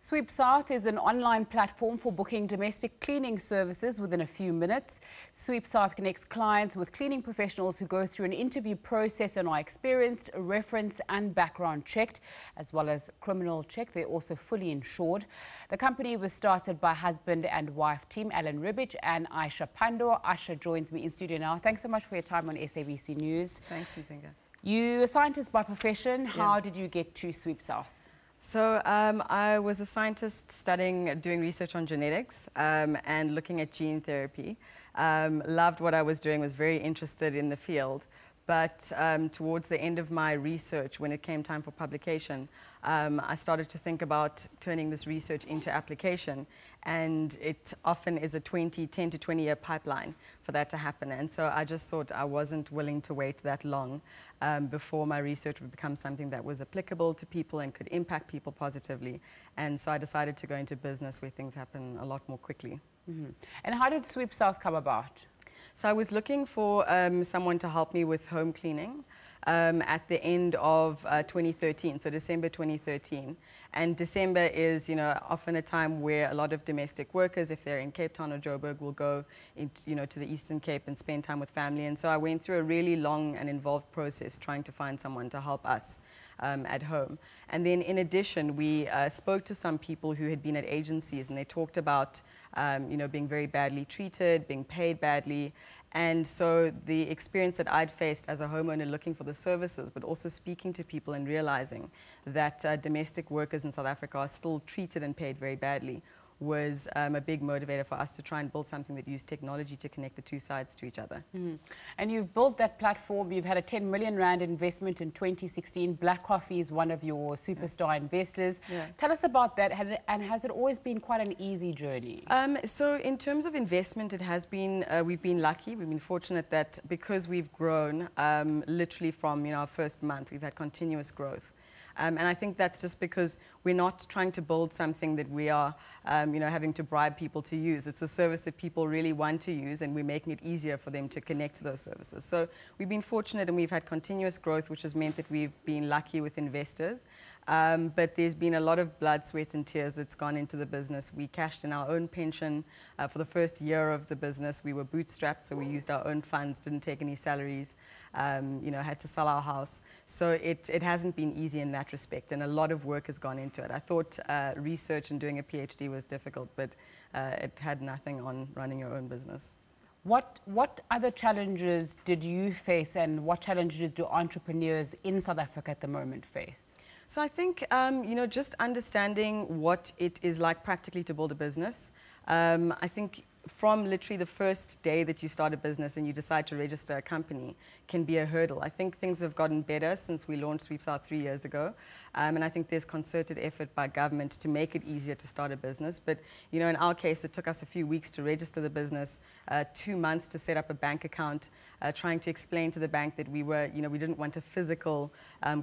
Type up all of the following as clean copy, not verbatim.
SweepSouth is an online platform for booking domestic cleaning services within a few minutes. SweepSouth connects clients with cleaning professionals who go through an interview process and are experienced, reference and background checked, as well as criminal check. They're also fully insured. The company was started by husband and wife team Alen Ribic and Aisha Pandor. Aisha joins me in studio now. Thanks so much for your time on SABC News. Thanks, Nzinga. You're a scientist by profession. How did you get to SweepSouth? So I was a scientist doing research on genetics and looking at gene therapy. Loved what I was doing, was very interested in the field. But towards the end of my research, when it came time for publication, I started to think about turning this research into application. And it often is a 10 to 20 year pipeline for that to happen. And so I just thought I wasn't willing to wait that long before my research would become something that was applicable to people and could impact people positively. And so I decided to go into business where things happen a lot more quickly. Mm-hmm. And how did SweepSouth come about? So I was looking for someone to help me with home cleaning at the end of 2013, so December 2013. And December is, often a time where a lot of domestic workers, if they're in Cape Town or Joburg, will go to the Eastern Cape and spend time with family. And so I went through a really long and involved process trying to find someone to help us at home. And then in addition, we spoke to some people who had been at agencies, and they talked about being very badly treated, being paid badly. And so the experience that I'd faced as a homeowner looking for the services, but also speaking to people and realizing that domestic workers in South Africa are still treated and paid very badly, was a big motivator for us to try and build something that used technology to connect the two sides to each other. Mm-hmm. And you've built that platform. You've had a 10 million rand investment in 2016. Black Coffee is one of your superstar investors. Yeah. Tell us about that, and has it always been quite an easy journey? So in terms of investment, it has been, we've been lucky. We've been fortunate that because we've grown literally from our first month, we've had continuous growth. And I think that's just because we're not trying to build something that we are, having to bribe people to use. It's a service that people really want to use, and we're making it easier for them to connect to those services. So we've been fortunate, and we've had continuous growth, which has meant that we've been lucky with investors. But there's been a lot of blood, sweat, and tears that's gone into the business. We cashed in our own pension for the first year of the business. We were bootstrapped, so we used our own funds, didn't take any salaries, had to sell our house. So it hasn't been easy in that respect, and a lot of work has gone into it. I thought research and doing a PhD was difficult, but it had nothing on running your own business. What other challenges did you face, and what challenges do entrepreneurs in South Africa at the moment face? So I think, just understanding what it is like practically to build a business. I think from literally the first day that you start a business and you decide to register a company can be a hurdle. I think things have gotten better since we launched SweepSouth 3 years ago. And I think there's concerted effort by government to make it easier to start a business. But, in our case, it took us a few weeks to register the business, 2 months to set up a bank account, trying to explain to the bank that we didn't want a physical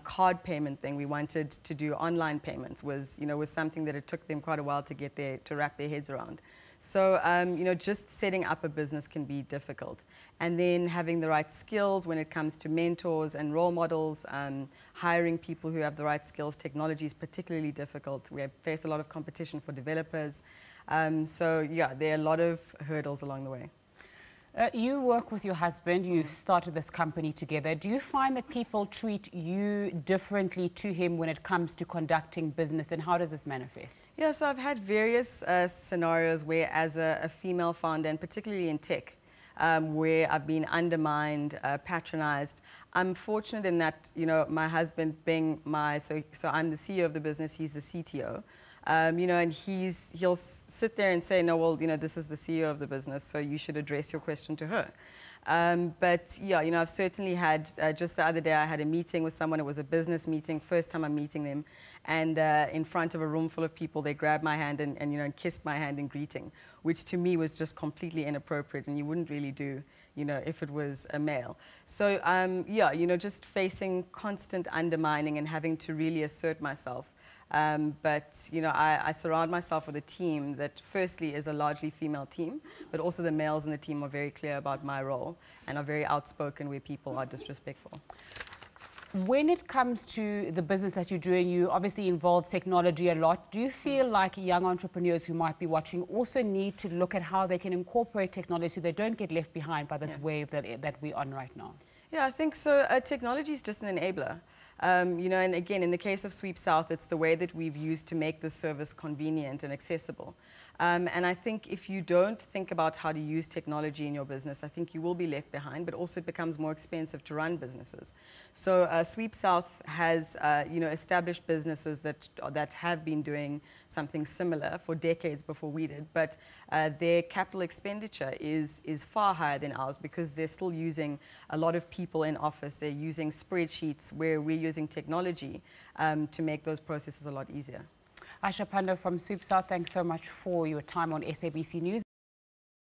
card payment thing. We wanted to do online payments, was something that it took them quite a while to wrap their heads around. So, just setting up a business can be difficult. And then having the right skills when it comes to mentors and role models, hiring people who have the right skills. Technology is particularly difficult. We face a lot of competition for developers. So, there are a lot of hurdles along the way. You work with your husband, you've started this company together. Do you find that people treat you differently to him when it comes to conducting business, and how does this manifest? Yeah, so I've had various scenarios where, as a female founder, and particularly in tech, where I've been undermined, patronized. I'm fortunate in that, my husband being so I'm the CEO of the business, he's the CTO. And he'll sit there and say, no, well, this is the CEO of the business, so you should address your question to her. But yeah, I've certainly had, just the other day I had a meeting with someone. It was a business meeting, first time I'm meeting them. And in front of a room full of people, they grabbed my hand and kissed my hand in greeting, which to me was just completely inappropriate, and you wouldn't really do, if it was a male. So just facing constant undermining and having to really assert myself. But I surround myself with a team that firstly is a largely female team, but also the males in the team are very clear about my role and are very outspoken where people are disrespectful. When it comes to the business that you're doing, you obviously involve technology a lot. Do you feel like young entrepreneurs who might be watching also need to look at how they can incorporate technology so they don't get left behind by this wave that we're on right now? Yeah, I think so. Technology is just an enabler. You know, and again, in the case of SweepSouth, it's the way that we've used to make this service convenient and accessible. And I think if you don't think about how to use technology in your business, I think you will be left behind, but also it becomes more expensive to run businesses. So SweepSouth has, you know, established businesses that have been doing something similar for decades before we did, but their capital expenditure is far higher than ours because they're still using a lot of people in office. They're using spreadsheets where we're using technology to make those processes a lot easier. Aisha, Pandor from SweepSouth, thanks so much for your time on SABC News.